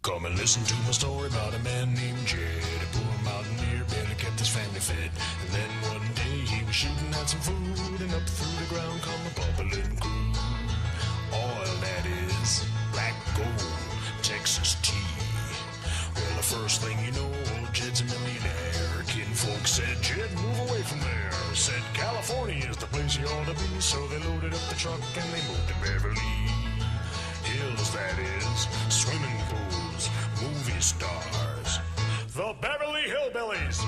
Come and listen to my story about a man named Jed, a poor mountaineer, barely kept his family fed. And then one day he was shooting at some food, and up through the ground come a bubbling crude. Oil, that is, black gold, Texas tea. Well, the first thing you know, old Jed's a millionaire. Kinfolk said, Jed, move away from there. Said, California is the place you ought to be. So they loaded up the truck and they moved to Beverly Hills, that is, swimming pools, movie stars, the Beverly Hillbillies.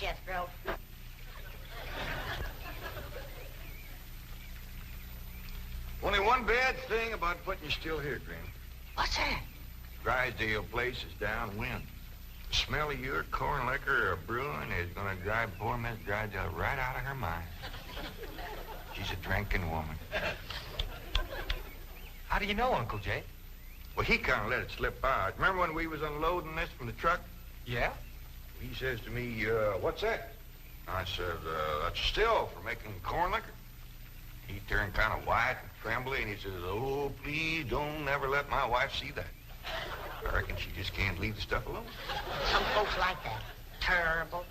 Jethro. Only one bad thing about putting you still here, Granny. What's that? Drysdale place is downwind. The smell of your corn liquor or brewing is going to drive poor Miss Drysdale right out of her mind. She's a drinking woman. How do you know, Uncle Jay? Well, he kind of let it slip out. Remember when we was unloading this from the truck? Yeah? He says to me, what's that? I said, that's a still for making corn liquor. He turned kind of white and trembly, and he says, oh, please don't ever let my wife see that. I reckon she just can't leave the stuff alone. Some folks like that. Terrible.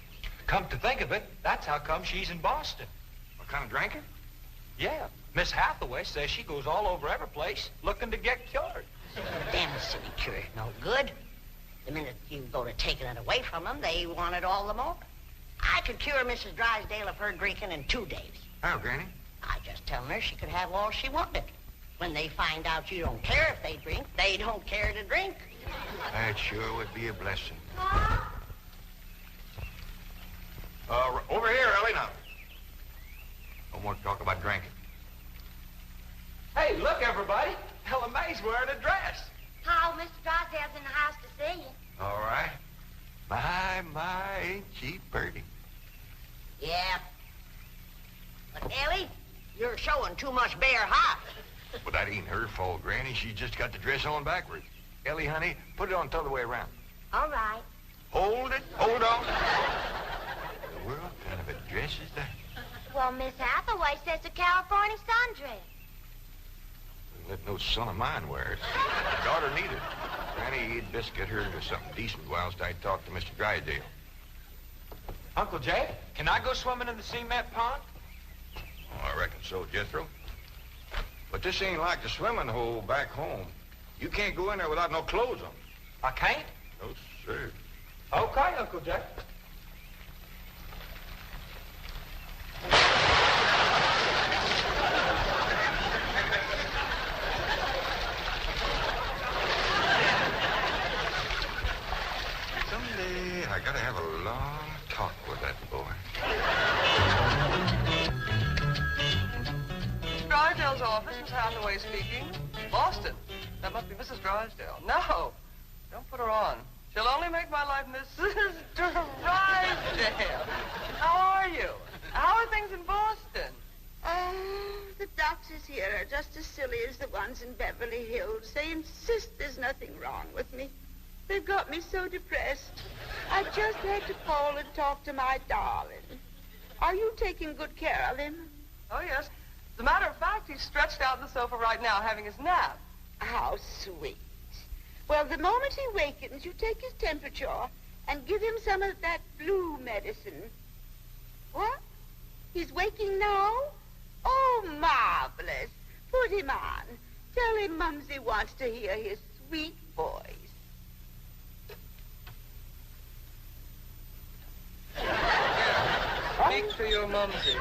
Come to think of it, that's how come she's in Boston. What kind of drinker? Yeah. Miss Hathaway says she goes all over every place looking to get cured. Damn silly cure, no good. The minute you go to taking it away from them, they want it all the more. I could cure Mrs. Drysdale of her drinking in 2 days. How, Granny? I just tell her she could have all she wanted. When they find out you don't care if they drink, they don't care to drink. That sure would be a blessing. Over here, Ellie, now. No more talk about drinking. Hey, look, everybody. Ella Mae's wearing a dress. How, Mr. Drysdale's in the house to see you. All right. My, ain't she pretty? Yeah. But, Ellie, you're showing too much bare hop. Well, that ain't her fault, Granny. She just got the dress on backwards. Ellie, honey, put it on the other way around. All right. Hold it. Hold on. The world kind of a dress is that? Well, Miss Hathaway says it's a California sundress. Let no son of mine wear it. My daughter neither. Granny, you'd best get her into something decent whilst I talk to Mr. Drysdale. Uncle Jay, can I go swimming in the cement pond? Oh, I reckon so, Jethro. But this ain't like the swimming hole back home. You can't go in there without no clothes on. I can't? No, sir. Okay, Uncle Jay. Someday I gotta have a long talk with that boy. Drysdale's office, Miss Hathaway speaking. Boston. That must be Mrs. Drysdale. No, don't put her on. She'll only make my life Mrs. Drysdale. How are you? How are things in Boston? Oh, the doctors here are just as silly as the ones in Beverly Hills. They insist there's nothing wrong with me. They've got me so depressed. I just had to call and talk to my darling. Are you taking good care of him? Oh, yes. As a matter of fact, he's stretched out on the sofa right now having his nap. How sweet. Well, the moment he wakens, you take his temperature and give him some of that flu medicine. What? He's waking now? Oh, marvelous. Put him on. Tell him Mumsy wants to hear his sweet voice. Speak to your Mumsy.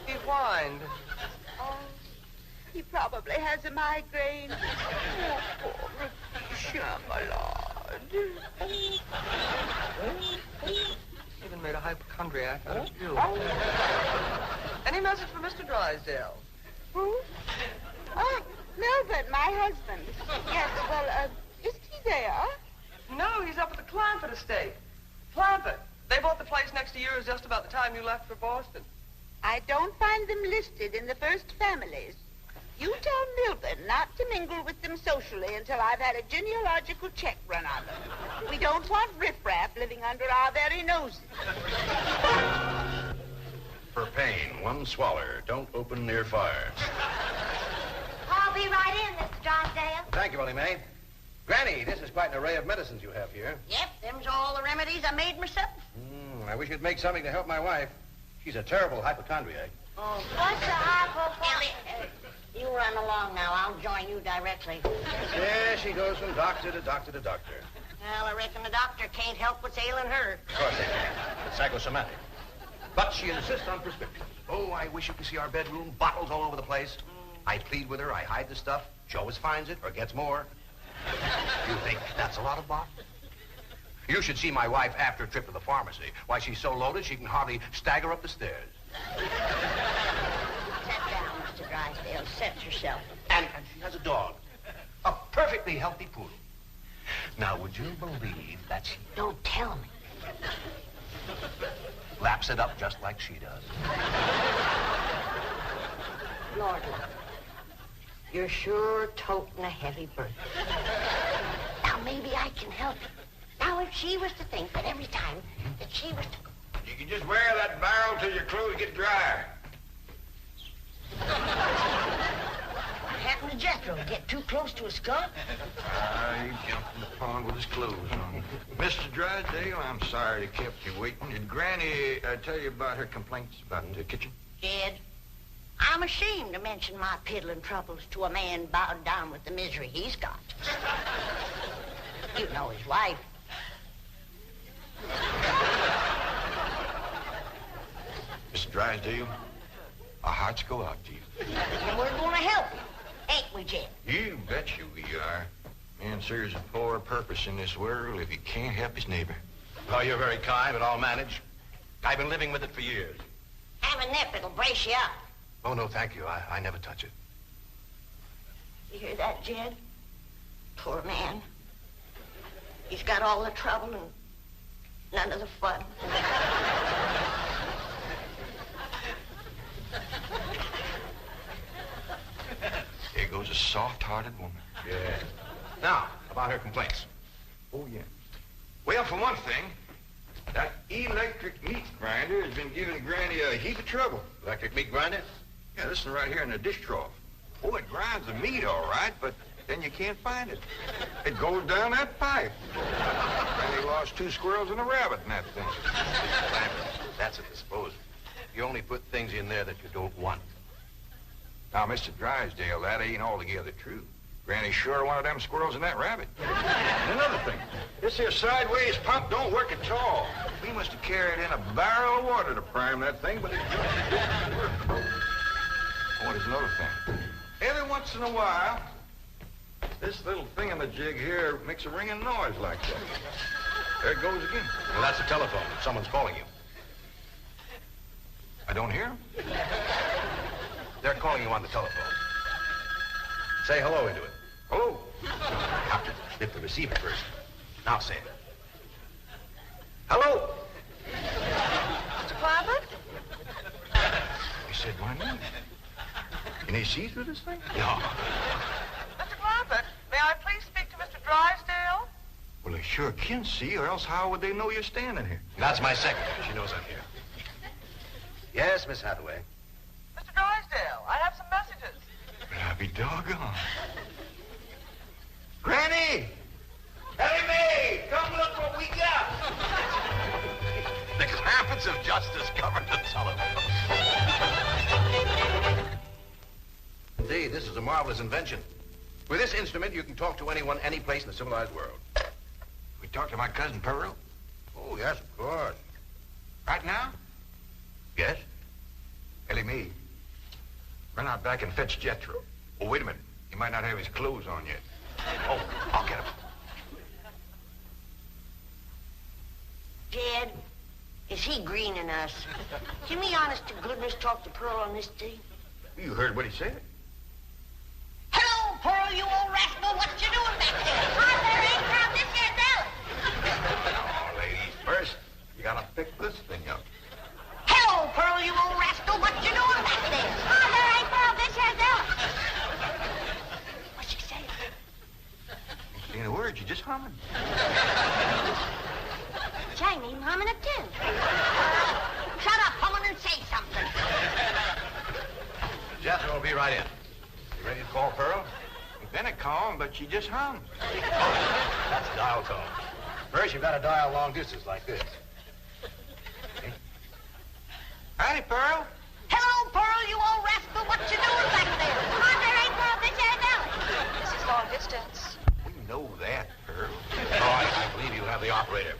He whined. Oh, he probably has a migraine. Oh, poor Chamalade. Even made a hypochondriac out of you. Any message for Mr. Drysdale? Who? Oh, Melvin, my husband. Yes, well, isn't he there? No, he's up at the Clampett estate. Clampett. They bought the place next to yours just about the time you left for Boston. I don't find them listed in the first families. You tell Milburn not to mingle with them socially until I've had a genealogical check run on them. We don't want riffraff living under our very noses. For pain, one swaller. Don't open near fire. I'll be right in, Mr. Drysdale. Thank you, Willie Mae. Granny, this is quite an array of medicines you have here. Yep, them's all the remedies I made myself. I wish you'd make something to help my wife. She's a terrible hypochondriac. Oh, What's the hypochondriac? you run along now. I'll join you directly. Yeah, she goes from doctor to doctor to doctor. Well, I reckon the doctor can't help what's ailing her. Of course they can. It's psychosomatic. But she insists on prescriptions. Oh, I wish you could see our bedroom. Bottles all over the place. I plead with her. I hide the stuff. She always finds it or gets more. You think that's a lot of bottles? You should see my wife after a trip to the pharmacy. Why, she's so loaded she can hardly stagger up the stairs. Sit down, Mr. Drysdale. Set yourself. And she has a dog. A perfectly healthy poodle. Now, would you believe that she Don't tell me. laps it up just like she does? Lord, you're sure toting a heavy burden. Now, maybe I can help you. Now, if she was to think that every time that she was to... You can just wear that barrel till your clothes get dry. What happened to Jethro? Get too close to a skunk? He jumped in the pond with his clothes on. Mr. Drysdale, I'm sorry to kept you waiting. Did Granny tell you about her complaints about the kitchen? Jed, I'm ashamed to mention my piddling troubles to a man bowed down with the misery he's got. You know his wife. Mr. Drysdale, our hearts go out to you. And we're going to help you, ain't we, Jed? You bet you we are. Man serves a poor purpose in this world if he can't help his neighbor. Oh, you're very kind, but I'll manage. I've been living with it for years. Have a nip, it'll brace you up. Oh, no, thank you. I never touch it. You hear that, Jed? Poor man. He's got all the trouble and none of the fun. There goes a soft-hearted woman. Yeah. Now, about her complaints. Oh, yeah. Well, for one thing, that electric meat grinder has been giving Granny a heap of trouble. Electric meat grinder? Yeah, listen right here in the dish trough. Oh, it grinds the meat all right, but then you can't find it. It goes down that pipe. Granny lost 2 squirrels and a rabbit in that thing. That's a disposal. You only put things in there that you don't want. Now, Mr. Drysdale, that ain't altogether true. Granny sure wanted them squirrels and that rabbit. And another thing, this here sideways pump don't work at all. We must have carried in a barrel of water to prime that thing, but it just didn't work. Oh, there's another thing. Every once in a while, this little thingamajig here makes a ringing noise like that. There it goes again. Well, that's the telephone. Someone's calling you. I don't hear him. They're calling you on the telephone. Say hello into it. Hello. Have to hit the receiver first. Now say it. Hello. Mr. Clampett? He said my name. Can they see through this thing? No. Mr. Clampett, may I please speak to Mr. Drysdale? Well, they sure can see, or else how would they know you're standing here? That's my secretary. She knows I'm here. Yes, Miss Hathaway. Mr. Drysdale, I have some messages. But I'll be doggone. Granny! Hey, May! Come look what we got! The Clampetts have just discovered the telephone. Indeed. Gee, this is a marvelous invention. With this instrument, you can talk to anyone, any place in the civilized world. We talk to my cousin Pearl? Oh, yes, of course. Right now? Yes? Ellie me. Run out back and fetch Jethro. Oh, wait a minute. He might not have his clothes on yet. Oh, I'll get him. Jed, is he greening us? Can we honest to goodness talk to Pearl on this thing? You heard what he said. Hello, Pearl, you old rascal. What you doing back there? Hi, there ain't crowd. This here's Ellen. Now, ladies, first, you gotta pick this thing up. Hello, Pearl, you old rascal. What you doing back there? Hi, there ain't crowd. This here's Ellen. What's she saying? Ain't saying a word. You're just humming. She ain't even humming a tune. Shut up, humming, and say something. Jethro will be right in. You ready to call Pearl? We've been a calm, but she just hums. That's dial tone. First, you've got to dial long distance like this. Howdy, Pearl. Hello, Pearl, you old rascal. What you doing back there? Hi, there ain't crowd. This here's Ellen. This is long distance. We know that, Pearl. Oh, I believe you have the operator.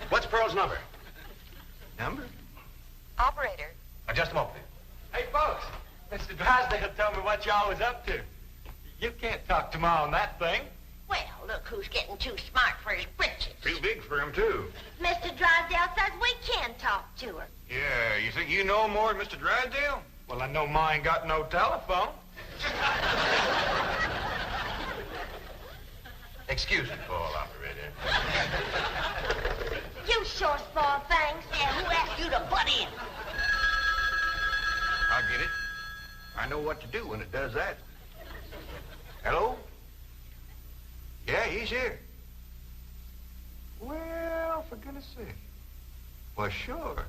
What's Pearl's number? Number? Operator. Just a moment, please. Hey, folks, Mr. Drysdale told me what y'all was up to. You can't talk to Ma on that thing. Well, look who's getting too smart for his britches. Too big for him, too. Mr. Drysdale says we can talk to her. Yeah, you think you know more than Mr. Drysdale? Well, I know Ma ain't got no telephone. Excuse me, Paul, operator. You sure small things. Yeah, who asked you to butt in? I get it. I know what to do when it does that. Hello? Yeah, he's here. Well, for goodness sake. Well, sure.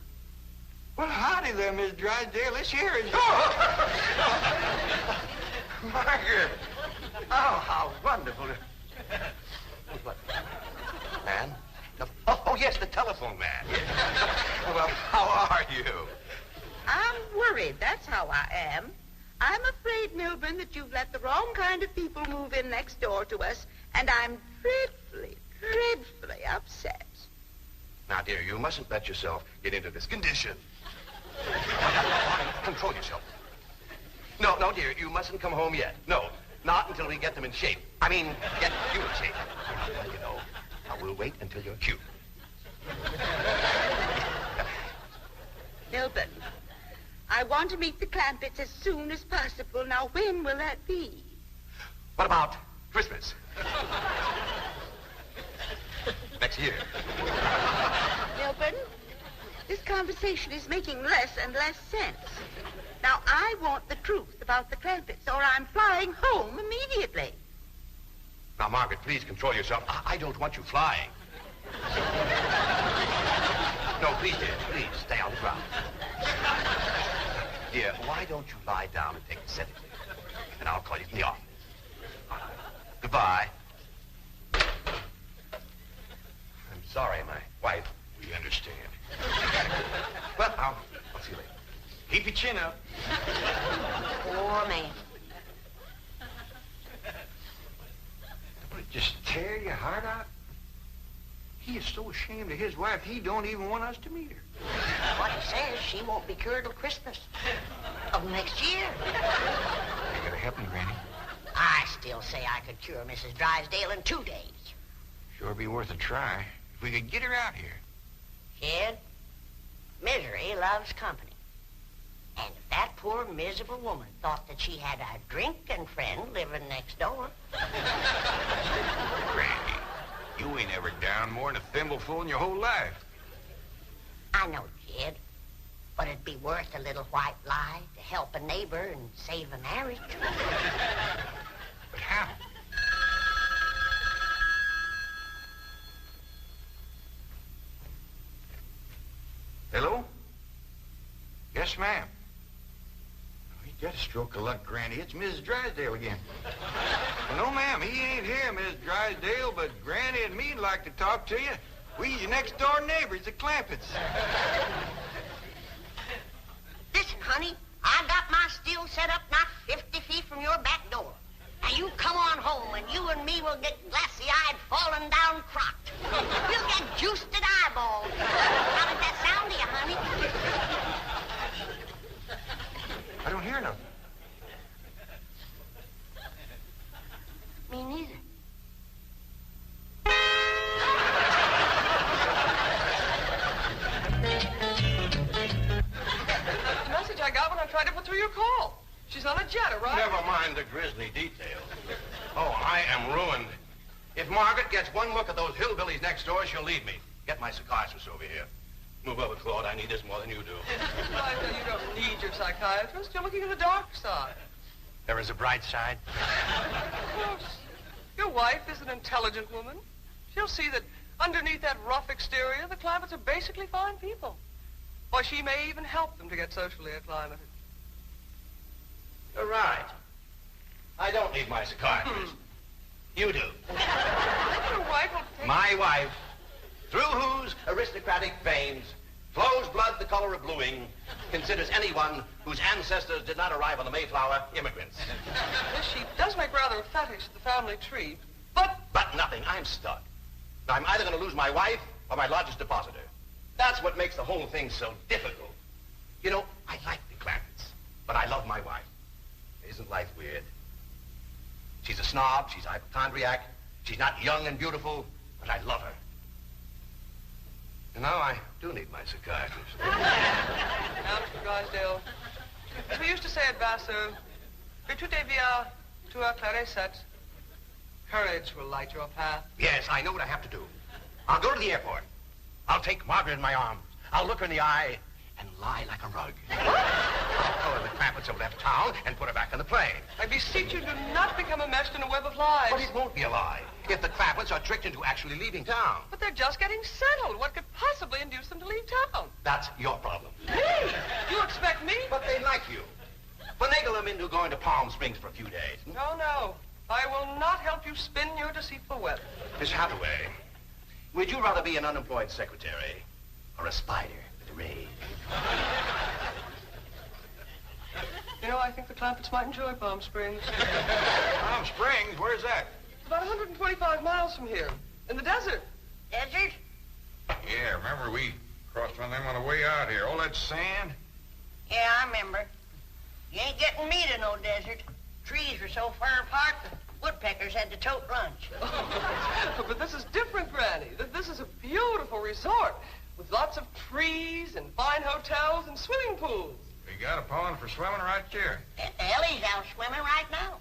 Well, howdy there, Miss Drysdale. This here is... Margaret! Oh, how wonderful. What? Man? Oh, yes, the telephone man. Well, how are you? I'm worried, that's how I am. I'm afraid, Milburn, that you've let the wrong kind of people move in next door to us, and I'm dreadfully upset. Now, dear, you mustn't let yourself get into this condition. Control yourself. No, dear, you mustn't come home yet. No, not until we get them in shape. I mean, get you in shape. You know, now we'll wait until you're cute. Milburn, I want to meet the Clampetts as soon as possible. Now, when will that be? What about Christmas? Next year. Milburn, this conversation is making less and less sense. Now, I want the truth about the Clampetts, or I'm flying home immediately. Now, Margaret, please control yourself. I don't want you flying. No, please, dear, please, stay on the ground. Dear, why don't you lie down and take a sedative? And I'll call you from the office. Goodbye. I'm sorry, my wife. We understand. Well, I'll see you later. Keep your chin up. Poor man. Would it just tear your heart out? He is so ashamed of his wife, he don't even want us to meet her. What he says, she won't be cured till Christmas of next year. You gotta help me, Granny. I still say I could cure Mrs. Drysdale in 2 days. Sure be worth a try. If we could get her out here. Kid, misery loves company. And if that poor, miserable woman thought that she had a drinking friend living next door... Granny, you ain't ever down more than a thimbleful in your whole life. I know, kid, but it'd be worth a little white lie to help a neighbor and save a marriage. But how? Hello? Yes, ma'am. You got a stroke of luck, Granny. It's Mrs. Drysdale again. Well, no, ma'am, he ain't here, Miss Drysdale, but Granny and me'd like to talk to you. We your next-door neighbors, the Clampetts. Listen, honey, I got my still set up not 50 feet from your hear nothing. Me neither. The message I got when I tried to put through your call. She's on a jet, right? Never mind the grisly details. Oh, I am ruined. If Margaret gets one look at those hillbillies next door, she'll leave me. Get my psychiatrist over here. Move over, Claude. I need this more than you do. You don't need your psychiatrist. You're looking at the dark side. There is a bright side. Of course. Your wife is an intelligent woman. She'll see that underneath that rough exterior, the Clampetts are basically fine people. Or she may even help them to get socially acclimated. You're right. I don't need my psychiatrist. You do. Your wife will take... My wife, through whose aristocratic veins flows blood the color of bluing, considers anyone whose ancestors did not arrive on the Mayflower immigrants. Yes, she does make rather a fetish at the family tree, but... But nothing. I'm stuck. I'm either going to lose my wife or my largest depositor. That's what makes the whole thing so difficult. You know, I like the Clampetts, but I love my wife. Isn't life weird? She's a snob, she's a hypochondriac, she's not young and beautiful, but I love her. And now I do need my psychiatrist. Now, Mr. Drysdale, as we used to say at Vassar, que tout est bien, tout est set. Courage will light your path. Yes, I know what I have to do. I'll go to the airport. I'll take Margaret in my arms. I'll look her in the eye and lie like a rug. I'll tell her the Clampetts have left town and put her back on the plane. I beseech you, do not become enmeshed in a web of lies. But it won't be a lie if the Clampetts are tricked into actually leaving town. But they're just getting settled. What could possibly induce them to leave town? That's your problem. Me? You expect me? But they like you. Finagle them into going to Palm Springs for a few days. No, no. I will not help you spin your deceitful web. Miss Hathaway, would you rather be an unemployed secretary or a spider with a raid? You know, I think the Clampetts might enjoy Palm Springs. Palm Springs? Where's that? It's about 125 miles from here, in the desert. Desert? Yeah, remember we crossed one of them on the way out here. All that sand? Yeah, I remember. You ain't getting me to no desert. Trees were so far apart, the woodpeckers had to tote lunch. But this is different, Granny. This is a beautiful resort with lots of trees and fine hotels and swimming pools. We got a pond for swimming right there. And Ellie's out swimming right now.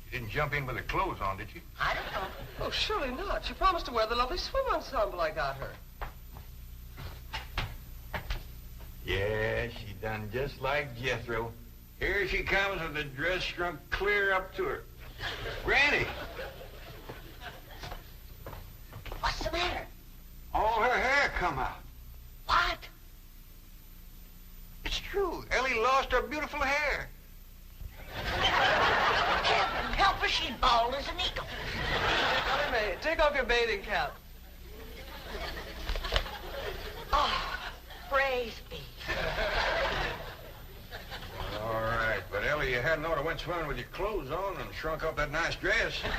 You didn't jump in with her clothes on, did you? I don't know. Oh, surely not. She promised to wear the lovely swim ensemble I got her. Yeah, she done just like Jethro. Here she comes with the dress shrunk clear up to her. Granny! What's the matter? All her hair come out. What? It's true. Ellie lost her beautiful hair. Heaven help her, she's bald as an eagle. Ellie Mae, take off your bathing cap. Oh, praise be. All right, but Ellie, you hadn't ought to went swimming with your clothes on and shrunk up that nice dress. This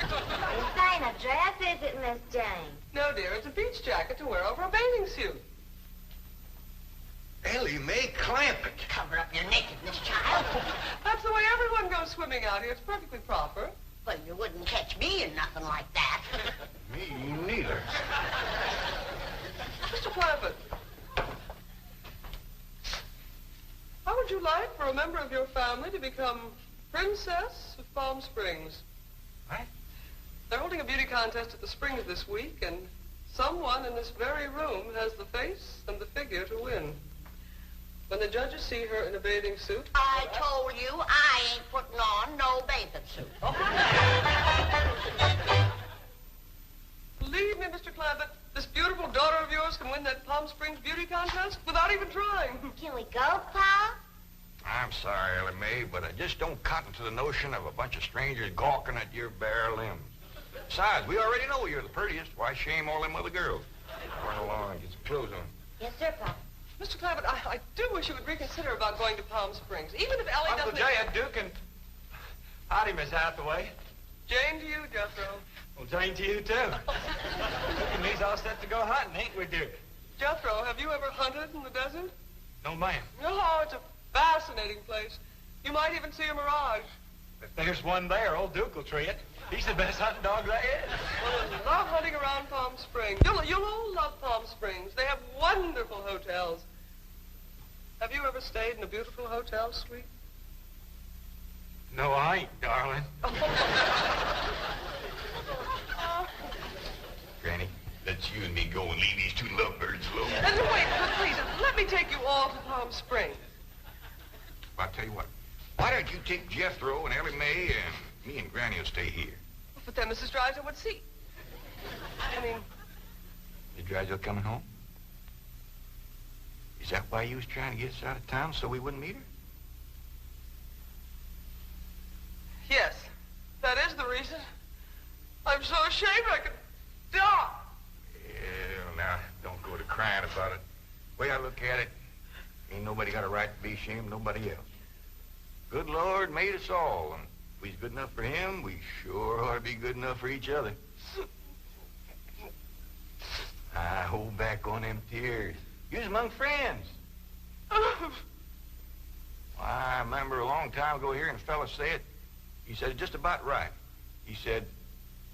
ain't a dress, is it, Miss Jane? No, dear, it's a beach jacket to wear over a bathing suit. Ellie Mae Clampett. Cover up your nakedness, child. That's the way everyone goes swimming out here. It's perfectly proper. Well, you wouldn't catch me in nothing like that. Me neither. Mr. Clampett, how would you like for a member of your family to become Princess of Palm Springs? What? They're holding a beauty contest at the Springs this week, and someone in this very room has the face and the figure to win. When the judges see her in a bathing suit... I told you I ain't putting on no bathing suit. Believe me, Mr. Clampett, this beautiful daughter of yours can win that Palm Springs beauty contest without even trying. Can we go, Pa? I'm sorry, Ellie Mae, but I just don't cotton to the notion of a bunch of strangers gawking at your bare limbs. Besides, we already know you're the prettiest. Why shame all them other girls? Run along and get some clothes on. Yes, sir, Pa. Mr. Clampett, I do wish you would reconsider about going to Palm Springs, even if Ellie Uncle doesn't... Jay and Duke and... Howdy, Miss Hathaway. Jane to you, Jethro. Well, Jane to you, too. Duke and me's all set to go hunting, ain't we, Duke? Jethro, have you ever hunted in the desert? No, ma'am. Oh, it's a fascinating place. You might even see a mirage. If there's one there, old Duke will tree it. He's the best hunting dog there is. Well, I love hunting around Palm Springs. You'll all love Palm Springs. They have wonderful hotels. Have you ever stayed in a beautiful hotel suite? No, I ain't, darling. Granny, let's you and me go and leave these two lovebirds alone. Wait, please, let me take you all to Palm Springs. I'll tell you what. Why don't you take Jethro and Ellie Mae and me and Granny will stay here. But then Mrs. Drysdale would see. I mean... Is Drysdale coming home? Is that why you was trying to get us out of town so we wouldn't meet her? Yes, that is the reason. I'm so ashamed I could die. Yeah, now, don't go to crying about it. The way I look at it, ain't nobody got a right to be ashamed of nobody else. Good Lord made us all, and if we's good enough for him, we sure ought to be good enough for each other. I hold back on them tears. You was among friends. I remember a long time ago hearing a fella say it. He said it just about right. He said,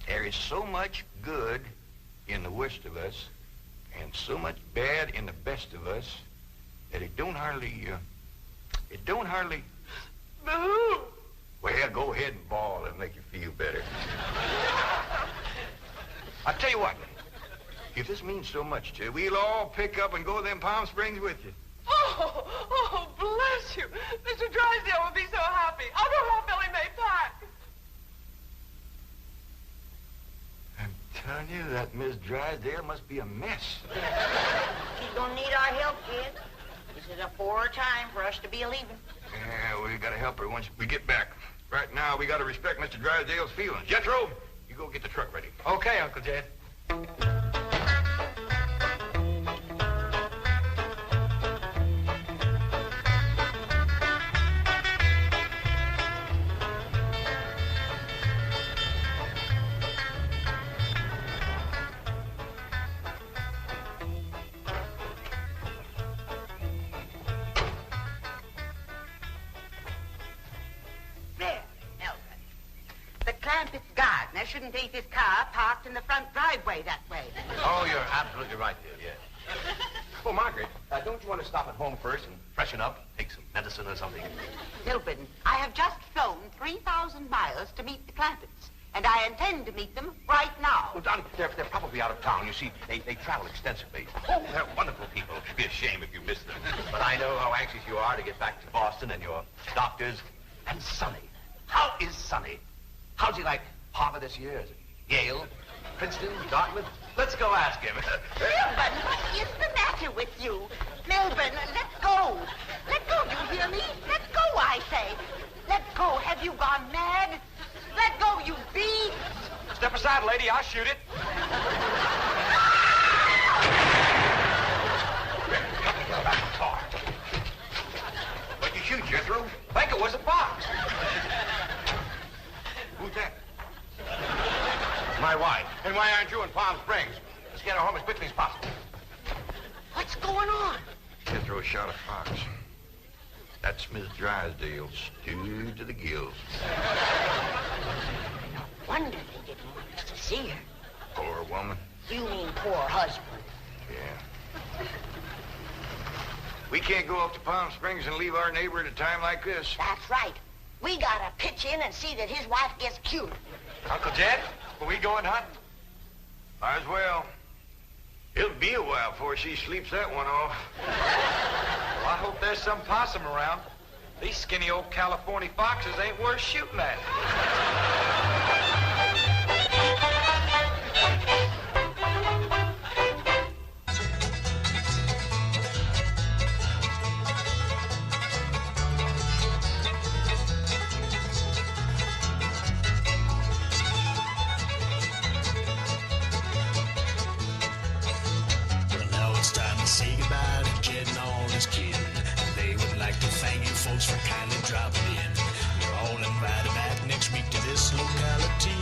there is so much good in the worst of us and so much bad in the best of us that it don't hardly... Boo! Well, go ahead and bawl. It'll make you feel better. I'll tell you what. If this means so much to you, we'll all pick up and go to them Palm Springs with you. Oh, bless you. Mr. Drysdale would be so happy. I'll go help Ellie Mae pack. I'm telling you, that Miss Drysdale must be a mess. She's gonna need our help, kid. This is a poor time for us to be leaving. Yeah, we gotta help her once we get back. Right now, we gotta respect Mr. Drysdale's feelings. Jethro, you go get the truck ready. Okay, Uncle Jed. Clampetts gardener shouldn't leave his car parked in the front driveway that way. Oh, you're absolutely right, dear, yes. Well, Margaret, don't you want to stop at home first and freshen up, take some medicine or something? Milburn, I have just flown 3,000 miles to meet the Clampetts, and I intend to meet them right now. Well, Donnie, they're probably out of town. You see, they travel extensively. Oh, they're wonderful people. It'd be a shame if you missed them. But I know how anxious you are to get back to Boston and your doctors. And Sonny. How is Sonny? How's he like Harvard this year? Is it Yale, Princeton, Dartmouth? Let's go ask him. Milburn, what is the matter with you? Milburn, let go. Let go, you hear me? Let go, I say. Let go. Have you gone mad? Let go, you beast. Step aside, lady. I'll shoot it. What'd you shoot, Jethro? I think it was a fox. Who's that? My wife. And why aren't you in Palm Springs? Let's get her home as quickly as possible. What's going on? Jethro shot a fox. That's Miss Drysdale, stewed to the gills. No wonder they didn't want us to see her. Poor woman. You mean poor husband. Yeah. We can't go up to Palm Springs and leave our neighbor at a time like this. That's right. We gotta pitch in and see that his wife gets cured. Uncle Jed, are we going hunting? Might as well. It'll be a while before she sleeps that one off. Well, I hope there's some possum around. These skinny old California foxes ain't worth shooting at. Say goodbye to Jed and all his kin. They would like to thank you folks for kindly dropping in. You're all invited back next week to this locality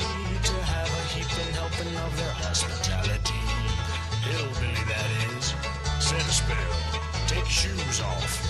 to have a heaping helping of their hospitality. Hillbilly, that is. Set a spell. Take your shoes off.